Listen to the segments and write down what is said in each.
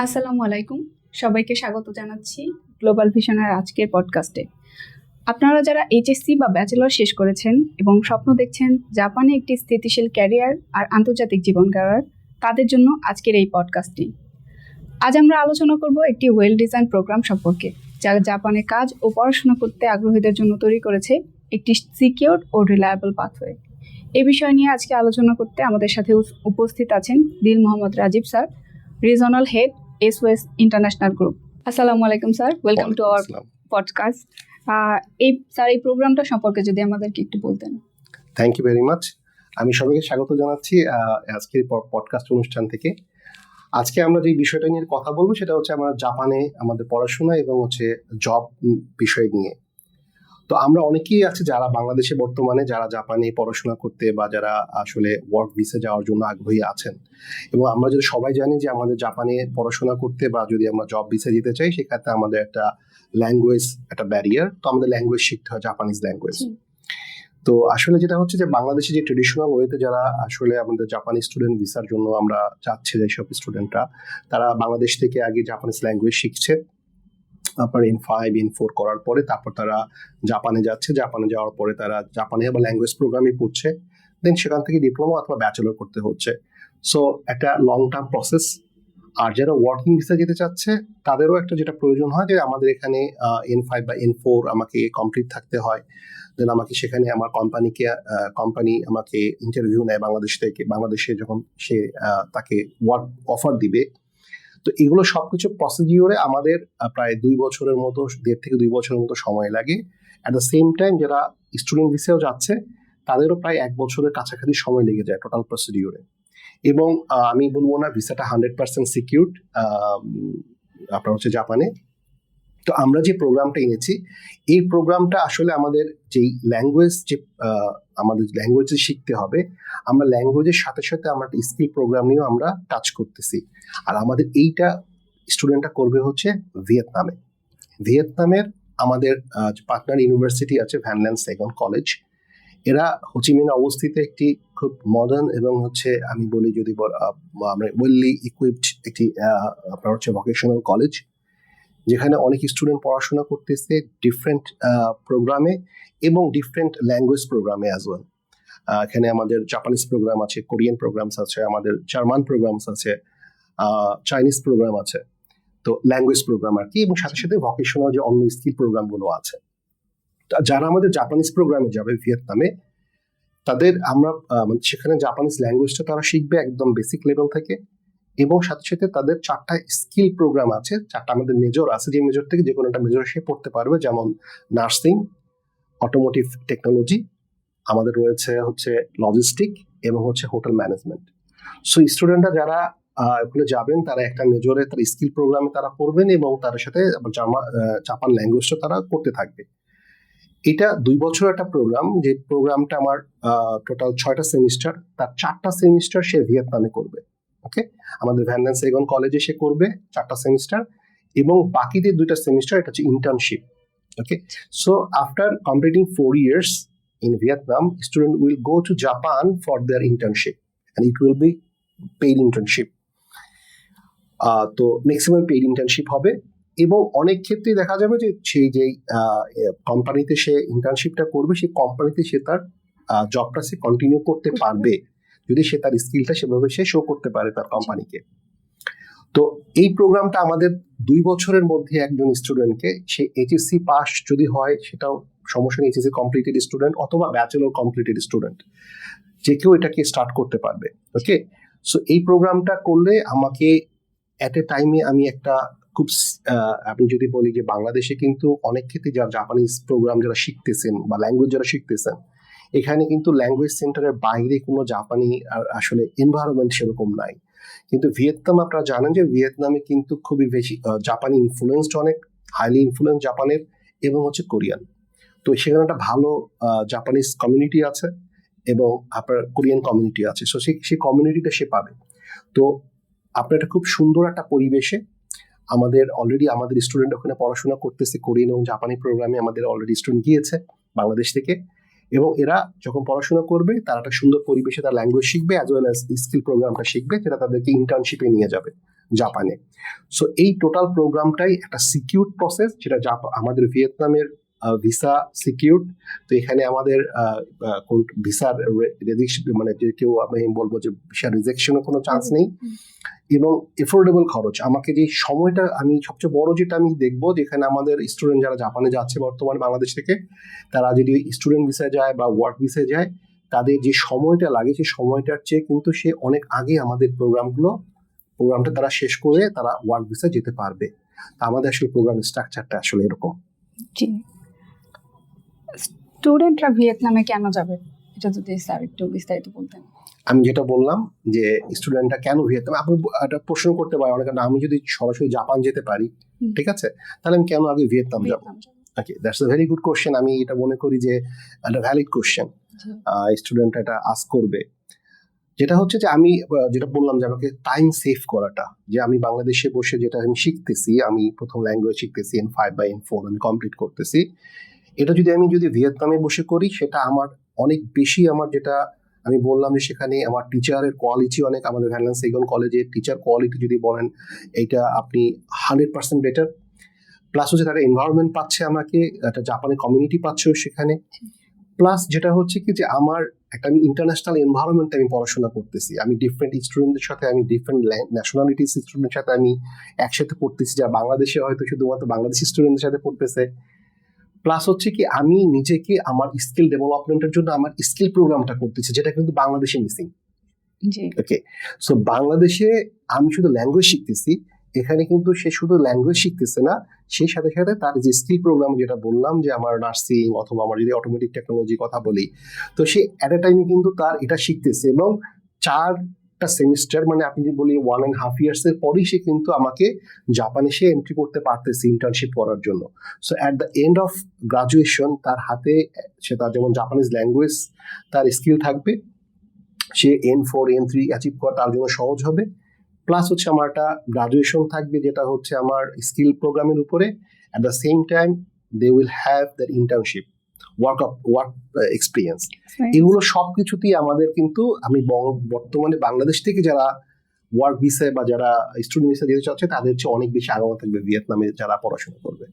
আসসালামু আলাইকুম, সবাইকে স্বাগত জানাচ্ছি গ্লোবাল ভিশনের আজকের পডকাস্টে। আপনারা যারা এইচএসসি বা ব্যাচেলর শেষ করেছেন এবং স্বপ্ন দেখছেন জাপানে একটি স্থিতিশীল ক্যারিয়ার আর আন্তর্জাতিক জীবন গড়ার, তাদের জন্য আজকের এই পডকাস্টটি। আজ আমরা আলোচনা করব একটি ওয়েল ডিজাইন প্রোগ্রাম সম্পর্কে, যা জাপানে কাজ ও পড়াশোনা করতে আগ্রহীদের জন্য তৈরি করেছে একটি সিকিউর ও রিলায়েবল পাথওয়ে। এই বিষয় নিয়ে আজকে আলোচনা করতে আমাদের সাথে উপস্থিত আছেন Dil Mohammad Rajib sir, regional head SOS international group. আসসালামু আলাইকুম sir, welcome to our podcast. এই প্রোগ্রামটা সম্পর্কে যদি আমাদেরকে একটু বলতেন। Thank you very much. আমি সবাইকে স্বাগত জানাচ্ছি আজকের পডকাস্ট অনুষ্ঠান থেকে। আজকে আমরা যে বিষয়টা নিয়ে কথা বলবো সেটা হচ্ছে আমরা জাপানে আমাদের পড়াশোনা এবং হচ্ছে জব বিষয় নিয়ে। তো আমরা অনেকেই আছে যারা বাংলাদেশে বর্তমানে যারা জাপানে পড়াশোনা করতে বা যারা আসলে ওয়ার্ক ভিসা যাওয়ার জন্য আগ্রহী আছেন, এবং আমরা যদি সবাই জানি যে আমাদের জাপানে পড়াশোনা করতে বা যদি আমরা জব ভিসা যেতে চাই সেক্ষেত্রে আমাদের একটা ল্যাঙ্গুয়েজ একটা ব্যারিয়ার, তো আমাদের ল্যাঙ্গুয়েজ শিখতে হয়, জাপানিজ ল্যাঙ্গুয়েজ। তো আসলে যেটা হচ্ছে যে বাংলাদেশে যে ট্রেডিশনাল ওয়েতে যারা আসলে আমাদের জাপানি স্টুডেন্ট ভিসার জন্য আমরা যাচ্ছে, যেসব স্টুডেন্টরা তারা বাংলাদেশ থেকে আগে জাপানিজ ল্যাঙ্গুয়েজ শিখছে, আপনার N5 N4 করার পরে তারপর তারা জাপানে যাচ্ছে, জাপানে যাওয়ার পরে তারা জাপানে আবার ল্যাঙ্গুয়েজ প্রোগ্রামে পড়ছে, দেন সেখান থেকে ডিপ্লোমা অথবা ব্যাচেলর করতে হচ্ছে। সো একটা লং টার্ম প্রসেস। আর যারা ওয়ার্কিং ভিসা যেতে চাচ্ছে তাদেরও একটা যেটা প্রয়োজন হয় যে আমাদের এখানে N5 বা N4 আমাকে কমপ্লিট থাকতে হয়, দেন আমাকে সেখানে আমার কোম্পানি আমাকে ইন্টারভিউ নেয় বাংলাদেশ থেকে, বাংলাদেশে যখন সে তাকে ওয়ার্ক অফার দিবে। তো এগুলো সবকিছু প্রসিডিওরে আমাদের প্রায় 2 বছরের মতো, 1.5 থেকে 2 বছরের মতো সময় লাগে। অ্যাট দ্য সেম টাইম যারা স্টুডেন্ট ভিসাও যাচ্ছে তাদেরও প্রায় 1 বছরের কাছাকাছি সময় লেগে যায় টোটাল প্রসিডিওরে। এবং আমি বলবো না ভিসাটা 100% সিকিউরড আপনার হচ্ছে জাপানে। তো আমরা যে প্রোগ্রামটা এনেছি, এই প্রোগ্রামটা আসলে আমাদের যেই ল্যাঙ্গুয়েজ যে আমাদের ল্যাঙ্গুয়েজ শিখতে হবে, আমরা ল্যাঙ্গুয়েজের সাথে সাথে আমরা স্কিল প্রোগ্রাম নিয়েও আমরা কাজ করতেছি। আর আমাদের এইটা স্টুডেন্টরা করবে হচ্ছে ভিয়েতনামের আমাদের পার্টনার ইউনিভার্সিটি আছে ভ্যান ল্যান সেগন কলেজ। এরা হোচিমিনে অবস্থিত একটি খুব মডার্ন এবং হচ্ছে আমি বলি যদি আমরা ওয়েললি ইকুইপড একটি আপনার হচ্ছে ভোকেশনাল কলেজ, যেখানে অনেক স্টুডেন্ট পড়াশোনা করতেছে ডিফারেন্ট প্রোগ্রামে এবং ডিফারেন্ট ল্যাঙ্গুয়েজ প্রোগ্রামে অ্যাজ ওয়েল। এখানে আমাদের জাপানিজ প্রোগ্রাম আছে, কোরিয়ান প্রোগ্রামস আছে, আমাদের জার্মান প্রোগ্রামস আছে, চাইনিজ প্রোগ্রাম আছে, তো ল্যাঙ্গুয়েজ প্রোগ্রাম আর কি, এবং সাথে সাথে ভোকেশনাল যে অন্য স্কিল প্রোগ্রামগুলো আছে। যারা আমাদের জাপানিজ প্রোগ্রামে যাবে ভিয়েতনামে, তাদের আমরা সেখানে জাপানিজ ল্যাঙ্গুয়েজটা তারা শিখবে একদম বেসিক লেভেল থেকে, এবং সাথে সাথে তাদের 4টা স্কিল প্রোগ্রাম আছে, 4টা আমাদের মেজর আছে, যে মেজর থেকে যে কোনো একটা মেজর সে পড়তে পারবে, যেমন নার্সিং, অটোমোটিভ টেকনোলজি, আমাদের রয়েছে হচ্ছে লজিস্টিক এবং হচ্ছে হোটেল ম্যানেজমেন্ট। সো স্টুডেন্টরা যারা ওখানে যাবেন তারা একটা মেজরে তারা স্কিল প্রোগ্রামে তারা পড়বেন এবং তার সাথে জাপান ল্যাঙ্গুয়েজটা তারা করতে থাকবে। এটা 2 বছর একটা প্রোগ্রাম, যে প্রোগ্রামটা আমার টোটাল 6টা সেমিস্টার, তার 4টা সেমিস্টার সে ভিয়েতনামে করবে। ওকে, আমাদের ভ্যান ল্যান সেগন কলেজে সে করবে 4টা সেমিস্টার, এবং বাকিতে 2টা সেমিস্টার এটা হচ্ছে internship. Okay, so after completing 4 years in Vietnam, student will go to Japan for their internship and it will be paid internship. তো ম্যাক্সিমাম পেইড ইন্টার্নশিপ হবে, এবং অনেক ক্ষেত্রে দেখা যাবে যে সেই যেই কোম্পানিতে সে ইন্টার্নশিপটা করবে সেই কোম্পানিতে সে তার জবটা সে কন্টিনিউ করতে পারবে যদি সে তার স্কিলটা সেভাবে সে শো করতে পারে তার কোম্পানিকে। তো এই প্রোগ্রামটা আমাদের 2 বছরের মধ্যে একজন স্টুডেন্টকে, সে এইচএসসি পাস যদি হয় সেটাও সমস্যা নেই, এইচএসসি কমপ্লিটেড স্টুডেন্ট অথবা ব্যাচেলর কমপ্লিটেড স্টুডেন্ট, যে কেউ এটাকে স্টার্ট করতে পারবে। ওকে, সো এই প্রোগ্রামটা করলে আমাকে অ্যাট এ টাইমে আমি একটা খুব আপনি যদি বলি যে বাংলাদেশে কিন্তু অনেক ক্ষেত্রে যারা জাপানিজ প্রোগ্রাম যারা শিখতেছেন বা ল্যাঙ্গুয়েজ যারা শিখতেছেন, এখানে কিন্তু ল্যাঙ্গুয়েজ সেন্টারের বাইরে কোনো জাপানি আসলে এনভায়রনমেন্ট সেরকম নাই। কিন্তু ভিয়েতনাম আপনারা জানেন যে ভিয়েতনামে কিন্তু খুবই বেশি জাপানি ইনফ্লুয়েন্সড, অনেক হাইলি ইনফ্লুয়েন্স জাপানের এবং হচ্ছে কোরিয়ান। তো সেখানে একটা ভালো জাপানিজ কমিউনিটি আছে এবং আপনার কোরিয়ান কমিউনিটি আছে, সো সেই কমিউনিটিটা সে পাবে। তো আপনার একটা খুব সুন্দর একটা পরিবেশে আমাদের অলরেডি আমাদের স্টুডেন্ট ওখানে পড়াশোনা করতেছে কোরিয়ান এবং জাপানি প্রোগ্রামে, আমাদের অলরেডি স্টুডেন্ট গিয়েছে বাংলাদেশ থেকে, এবং এরা যখন পড়াশোনা করবে তারা একটা সুন্দর পরিবেশে তার ল্যাঙ্গুয়েজ শিখবে অ্যাজ ওয়েল অ্যাজ স্কিল প্রোগ্রামটা শিখবে, যেটা তাদেরকে ইন্টার্নশিপে নিয়ে যাবে জাপানে। সো এই টোটাল প্রোগ্রামটাই একটা সিকিউর প্রসেস, যেটা আমাদের ভিয়েতনামের ভিসা সিকিউর। তো এখানে আমাদের ভিসার মানে যে কেউ আমি বলবো যে ভিসা রিজেকশনের কোনো চান্স নেই, এবং এফোর্ডেবল খরচ। আমাকে যে সময়টা আমি সবচেয়ে বড় যেটা আমি দেখবো, যেখানে আমাদের স্টুডেন্ট যারা জাপানে যাচ্ছে বর্তমানে বাংলাদেশ থেকে, তারা যদি স্টুডেন্ট ভিসায় যায় বা ওয়ার্ক ভিসায় যায়, তাদের যে সময়টা লাগে সেই সময়টার চেয়ে কিন্তু সে অনেক আগে আমাদের প্রোগ্রামটা তারা শেষ করে তারা ওয়ার্ক ভিসায় যেতে পারবে। আমাদের আসলে প্রোগ্রাম স্ট্রাকচারটা আসলে এরকম। জি, স্টুডেন্টরা ভিয়েতনামে কেন যাবে, এটা যদি স্যার একটু বিস্তারিত বলতেন। আমি যেটা বললাম যে স্টুডেন্টরা কেন ভিয়েতনাম, আপনি একটা প্রশ্ন করতে পারেন অনেক, আমি যদি সরাসরি জাপান যেতে পারি, ঠিক আছে, তাহলে আমি কেন আগে ভিয়েতনাম যাবো? Okay, that's a very good question. আমি এটা মনে করি যে একটা ভ্যালিড কোশ্চেন স্টুডেন্ট এটা আস্ক করবে। যেটা হচ্ছে যে আমি যেটা বললাম যে আমাকে টাইম সেভ করাটা, যে আমি বাংলাদেশে বসে যেটা আমি শিখতেছি, আমি প্রথম ল্যাঙ্গুয়েজ শিখতেছি N5 বা N4 আমি কমপ্লিট করতেছি, এটা যদি আমি ভিয়েতনামে বসে করি, সেটা আমার অনেক বেশি, আমার যেটা আমি বললাম যে সেখানে আমার টিচারের কোয়ালিটি অনেক, আমাদের ভ্যান ল্যান সেগন কলেজের টিচার কোয়ালিটি যদি বলেন, এটা আপনি 100% বেটার। প্লাস হচ্ছে তারা এনভায়রনমেন্ট পাচ্ছে, আমাকে একটা জাপানি কমিউনিটি পাচ্ছে সেখানে। প্লাস যেটা হচ্ছে কি যে আমার আমি ইন্টারন্যাশনাল এনভায়রনমেন্টে আমি পড়াশোনা করতেছি, আমি ডিফারেন্ট স্টুডেন্টদের সাথে, আমি ডিফারেন্ট ন্যাশনালিটিস স্টুডেন্টের সাথে আমি একসাথে পড়তেছি, যা বাংলাদেশে হয়তো শুধুমাত্র বাংলাদেশি স্টুডেন্টদের সাথে পড়তেছে। প্লাস হচ্ছে কি আমি নিজেকে আমার স্কিল ডেভেলপমেন্টের জন্য আমার স্কিল প্রোগ্রামটা করতেছি, যেটা কিন্তু বাংলাদেশে মিসিং। ওকে, সো বাংলাদেশে আমি শুধু ল্যাঙ্গুয়েজ শিখতেছি, এখানে কিন্তু সে শুধু ল্যাঙ্গুয়েজ শিখতেছে না, সেই সাথে সাথে তার যে স্কিল প্রোগ্রাম, যেটা বললাম যে আমার নার্সিং অথবা আমার যদি অটোমেটিক টেকনোলজি কথা বলি, তো সে অ্যাট এ টাইমে কিন্তু তার এটা শিখতেছে, এবং 4টা সেমিস্টার মানে আপনি যদি বলি 1.5 years এর পরই সে কিন্তু আমাকে জাপানে সে এন্ট্রি করতে পারতেছে ইন্টার্নশিপ করার জন্য। So at the end of graduation তার হাতে সে তার যেমন জাপানিজ ল্যাঙ্গুয়েজ তার স্কিল থাকবে, সে N4 N3 অ্যাচিভ করা তার জন্য সহজ হবে। প্লাস হচ্ছে আমার একটা গ্রাজুয়েশন থাকবে, যেটা হচ্ছে আমার স্কিল প্রোগ্রামের উপরে। At the same time they will have their internship, work experience. এগুলো সবকিছুতেই আমাদের কিন্তু আমি বর্তমানে বাংলাদেশ থেকে যারা ওয়ার্ক ভিসায় বা যারা স্টুডেন্ট ভিসা যেতে চাচ্ছে, তাদের চেয়ে অনেক বেশি আগানো থাকবে ভিয়েতনামে যারা পড়াশোনা করবে।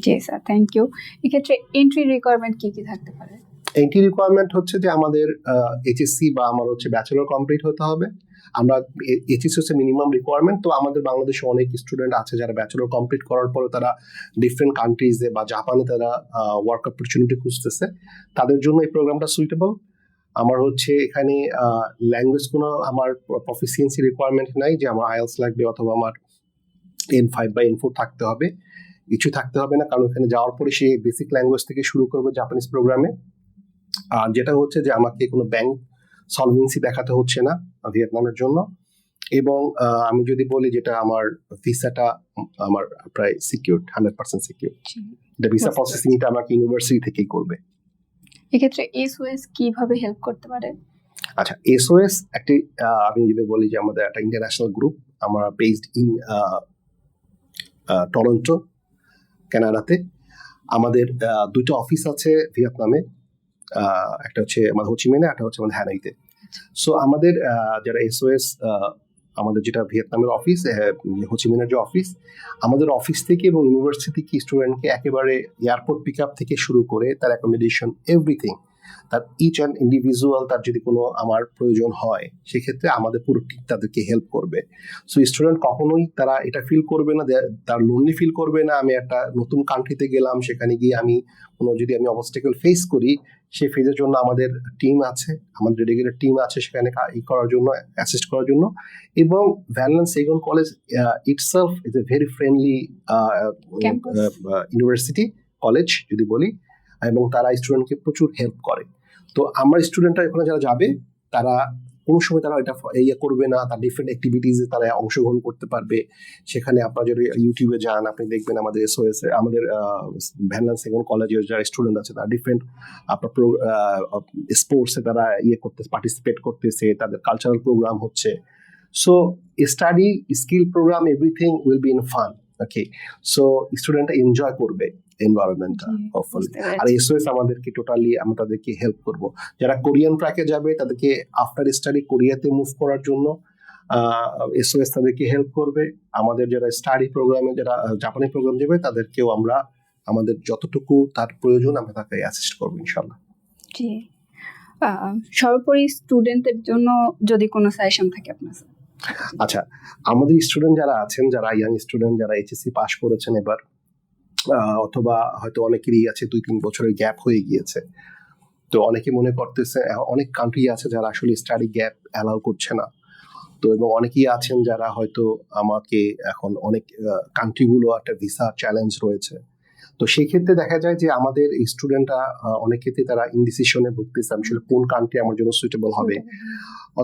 জি স্যার, থ্যাংক ইউ। এক্ষেত্রে এন্ট্রি রিকোয়ারমেন্ট কি কি থাকতে পারে? এন্ট্রি রিকোয়ারমেন্ট হচ্ছে যে আমাদের এইচএসসি বা আমার হচ্ছে ব্যাচেলর কমপ্লিট হতে হবে। আমরা এইচএসসি হচ্ছে মিনিমাম রিকোয়ারমেন্ট। তো আমাদের বাংলাদেশে অনেক স্টুডেন্ট আছে যারা ব্যাচেলর কমপ্লিট করার পরে তারা ডিফারেন্ট কান্ট্রিজে বা জাপানে তারা ওয়ার্ক অপরচুনিটি খুঁজতেছে, তাদের জন্য এই প্রোগ্রামটা সুইটেবল। আমার হচ্ছে এখানে ল্যাঙ্গুয়েজ কোনো আমার প্রফিসিয়েন্সি রিকোয়ারমেন্ট নাই যে আমার আইএলস লাগবে অথবা আমার N5 বা N4 থাকতে হবে, কিছু থাকতে হবে না, কারণ এখানে যাওয়ার পরে সে বেসিক ল্যাঙ্গুয়েজ থেকে শুরু করবে জাপানিজ প্রোগ্রামে। আর যেটা হচ্ছে যে আমাকে কোনো ব্যাংক সলভেন্সি দেখাতে হচ্ছে না ভিয়েতনামের জন্য। এবং আমি যদি বলি যেটা আমার ভিসাটা আমার প্রায় সিকিউর, 100% সিকিউর। এটা ভিসা প্রসেসিংটা আমাকে ইউনিভার্সিটি থেকেই করবে। এক্ষেত্রে এসওএস কিভাবে হেল্প করতে পারে? আচ্ছা, এসওএস একটি আমি যদি বলি যে আমাদের একটা ইন্টারন্যাশনাল গ্রুপ, আমরা বেসড ইন টরন্টো, কানাডাতে। আমাদের 2টা অফিস আছে ভিয়েতনামে, একটা হচ্ছে আমাদের হোচিমিনে, একটা হচ্ছে আমাদের হ্যানইতে। সো আমাদের যারা এসওএস, আমাদের যেটা ভিয়েতনামের অফিস, হোচিমিনের যে অফিস, আমাদের অফিস থেকে এবং ইউনিভার্সিটি থেকে স্টুডেন্টকে একেবারে এয়ারপোর্ট পিক আপ থেকে শুরু করে তার অ্যাকোমোডেশন এভরিথিং, তার ইচ অ্যান্ড ইন্ডিভিজুয়াল, তার যদি কোনো আমার প্রয়োজন হয় সেক্ষেত্রে আমাদের পুরো টিম তাদেরকে হেল্প করবে। সো স্টুডেন্ট কখনোই তারা এটা ফিল করবে না, তার লোনলি ফিল করবে না। আমি একটা নতুন কান্ট্রিতে গেলাম, সেখানে গিয়ে আমি যদি আমি অবস্টাকেল ফেস করি, সেই ফেজের জন্য আমাদের টিম আছে, আমাদের ডেডিকেটেড টিম আছে সেখানে করার জন্য, অ্যাসিস্ট করার জন্য। এবং Van Lang Saigon college itself is a very friendly university college যদি বলি, এবং তারা স্টুডেন্টকে প্রচুর হেল্প করে। তো আমার স্টুডেন্টরা এখানে যারা যাবে, তারা কোনো সময় তারা এটা করবে না, তার ডিফারেন্ট অ্যাক্টিভিটিসে তারা অংশগ্রহণ করতে পারবে। সেখানে আপনারা যদি ইউটিউবে যান, আপনি দেখবেন আমাদের এসওএস, আমাদের ভ্যান ল্যান সেগন কলেজের যারা স্টুডেন্ট আছে তারা ডিফারেন্ট আপনার স্পোর্টসে তারা পার্টিসিপেট করতেছে, তাদের কালচারাল প্রোগ্রাম হচ্ছে। So study, skill program, everything will be in fun. Okay, so স্টুডেন্টরা এনজয় করবে এনভায়রনমেন্টটা হোপফুলি। আর এসওএস আমাদেরকে টোটালি, আমরা তাদেরকে হেল্প করব। যারা কোরিয়ান ট্র্যাকে যাবে তাদেরকে আফটার স্টাডি কোরিয়াতে মুভ করার জন্য এসওএস তাদেরকে হেল্প করবে। আমাদের যারা স্টাডি প্রোগ্রামে যারা জাপানি প্রোগ্রাম দেবে তাদেরকেও আমরা আমাদের যতটুকু তার প্রয়োজন আমরা তাকে অ্যাসিস্ট করবো ইনশাল্লাহ। জি, সর্বোপরি স্টুডেন্টদের জন্য যদি কোনো সাজেশন থাকে আপনার। আচ্ছা, আমাদের স্টুডেন্ট যারা আছেন, যারা ইয়াং স্টুডেন্ট, যারা এইচএসসি পাস করেছেন এবার, অথবা হয়তো অনেকেরই আছে 2-3 বছরের গ্যাপ হয়ে গিয়েছে, তো অনেকে মনে করতেছে, অনেক কান্ট্রি আছে যারা আসলে স্টাডি গ্যাপ অ্যালাউ করছে না, তো এবং অনেকেই আছেন যারা হয়তো আমাকে এখন অনেক কান্ট্রিগুলো একটা ভিসা চ্যালেঞ্জ রয়েছে, তো সেই ক্ষেত্রে দেখা যায় যে আমাদের স্টুডেন্টরা অনেক ক্ষেত্রে তারা ইনডিসিশনে ভুগতেছে আসলে কোন কান্ট্রি আমার জন্য সুইটেবল হবে,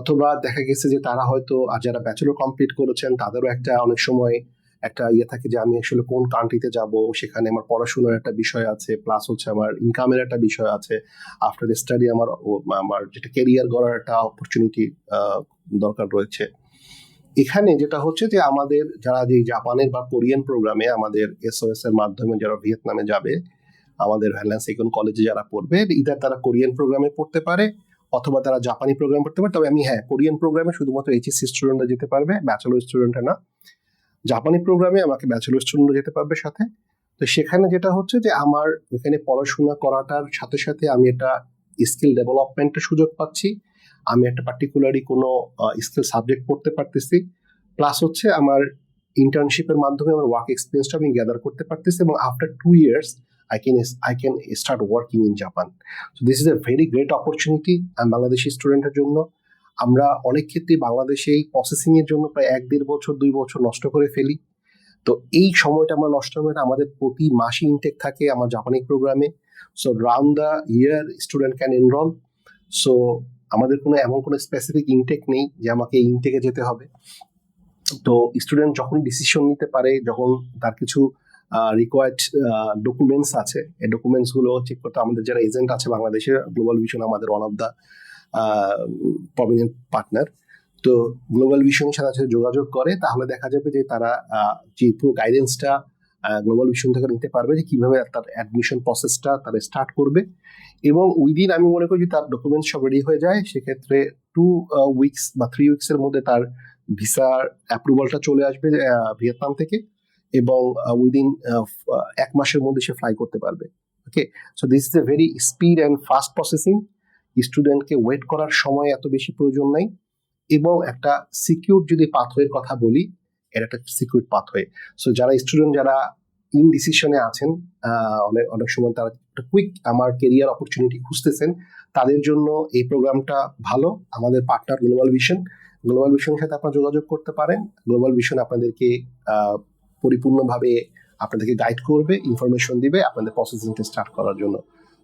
অথবা দেখা গেছে যে তারা হয়তো আর যারা ব্যাচেলর কমপ্লিট করেছেন তাদেরও একটা অনেক সময় একটা থাকে যে আমি আসলে কোন কান্ট্রিতে যাব, সেখানে আমার পড়াশোনার একটা বিষয় আছে, প্লাস হচ্ছে আমার ইনকামের একটা বিষয় আছে, আফটার স্টাডি আমার যেটা ক্যারিয়ার গড়ার একটা অপরচুনিটি দরকার রয়েছে। এখানে যেটা হচ্ছে যে আমাদের যারা যে জাপানের বা কোরিয়ান প্রোগ্রামে আমাদের এসওএস এর মাধ্যমে যারা ভিয়েতনামে যাবে, আমাদের ভ্যানল্যান্ড সেকেন্ড কলেজে যারা পড়বে, ইদার তারা কোরিয়ান প্রোগ্রামে পড়তে পারে অথবা তারা জাপানি প্রোগ্রাম পড়তে পারে। তবে আমি কোরিয়ান প্রোগ্রামে শুধুমাত্র এইচএসসি স্টুডেন্টরা যেতে পারবে, ব্যাচেলর স্টুডেন্টরা না। জাপানি প্রোগ্রামে আমাকে ব্যাচেলর স্টুডেন্টরা যেতে পারবে সাথে। তো সেখানে যেটা হচ্ছে যে আমার এখানে পড়াশোনা করাটার সাথে সাথে আমি একটা স্কিল ডেভেলপমেন্টের সুযোগ পাচ্ছি, আমি একটা পার্টিকুলারলি কোনো স্কিল সাবজেক্ট পড়তে পারতেছি, প্লাস হচ্ছে আমার ইন্টার্নশিপের মাধ্যমে আমার ওয়ার্ক এক্সপিরিয়েন্সটা আমি গ্যাদার করতে পারতেছি, এবং after 2 years I can start working in Japan. So this is a very great opportunity Bangladeshi স্টুডেন্টের জন্য। আমরা অনেক ক্ষেত্রে বাংলাদেশে এই প্রসেসিং এর জন্য প্রায় 1-1.5 বছর 2 বছর নষ্ট করে ফেলি। তো এই সময়টা আমরা নষ্ট হবে না, আমাদের প্রতি মাসে ইনটেক থাকে আমার জাপানি প্রোগ্রামে। So round the year student can enrol. So আমাদের এমন কোনো স্পেসিফিক ইনটেক নেই যে আমাকে এই ইনটেকে যেতে হবে। তো স্টুডেন্ট যখন ডিসিশন নিতে পারে, যখন তার কিছু রিকোয়ার্ড ডকুমেন্টস আছে, এই ডকুমেন্টস গুলো চেক করতে আমাদের যারা এজেন্ট আছে বাংলাদেশে, গ্লোবাল ভিশন আমাদের one of the prominent partner, তো গ্লোবাল ভিশনের সাথে যোগাযোগ করে, তাহলে দেখা যাবে যে তারা যে পুরো গাইডেন্সটা গ্লোবাল ভিশন থেকে নিতে পারবে যে কিভাবে তার অ্যাডমিশন প্রসেসটা তারা স্টার্ট করবে। এবং উইদিন আমি মনে করি যে তার ডকুমেন্টস সব রেডি হয়ে যায়, সেক্ষেত্রে 2 weeks বা 3 weeks এর মধ্যে তার ভিসার অ্যাপ্রুভালটা চলে আসবে ভিয়েতনাম থেকে, এবং উইদিন 1 মাসের মধ্যে সে ফ্লাই করতে পারবে। Okay, so this is a very speed and fast processing. স্টুডেন্টকে ওয়েট করার সময় এত বেশি প্রয়োজন নাই, এবং একটা সিকিউর যদি পাথওয়ের কথা বলি, এর একটা সিকিউর পাথওয়ে। সো যারা স্টুডেন্ট যারা ইনডিসিশনে আছেন, অনেক সময় তারা একটা কুইক আমার কেরিয়ার অপরচুনিটি খুঁজতেছেন, তাদের জন্য এই প্রোগ্রামটা ভালো। আমাদের পার্টনার গ্লোবাল ভিশন, গ্লোবাল ভিশনের সাথে আপনারা যোগাযোগ করতে পারেন। গ্লোবাল ভিশন আপনাদেরকে পরিপূর্ণভাবে আপনাদেরকে গাইড করবে, ইনফরমেশন দিবে আপনাদের প্রসেসিংটা স্টার্ট করার জন্য।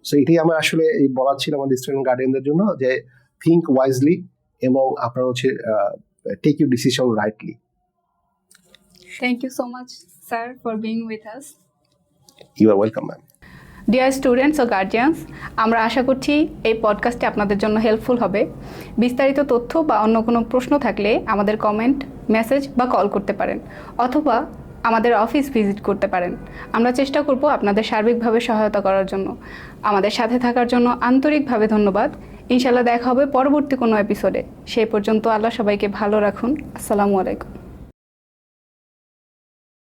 সো এটাই আমার আসলে বলার ছিল আমাদের স্টুডেন্ট গার্ডিয়ানদের জন্য, যে থিঙ্ক ওয়াইজলি এবং আপনারা হচ্ছে take your decision rightly. Thank you so much, sir, for being with us. You are welcome, ma'am. Dear students ও গার্জিয়ানস, আমরা আশা করছি এই পডকাস্টটি আপনাদের জন্য হেল্পফুল হবে। বিস্তারিত তথ্য বা অন্য কোনো প্রশ্ন থাকলে আমাদের কমেন্ট, মেসেজ বা কল করতে পারেন, অথবা আমাদের অফিস ভিজিট করতে পারেন। আমরা চেষ্টা করব আপনাদের সার্বিকভাবে সহায়তা করার জন্য। আমাদের সাথে থাকার জন্য আন্তরিকভাবে ধন্যবাদ। ইনশাল্লাহ দেখা হবে পরবর্তী কোনো এপিসোডে। সেই পর্যন্ত আল্লাহ সবাইকে ভালো রাখুন। আসসালামু আলাইকুম।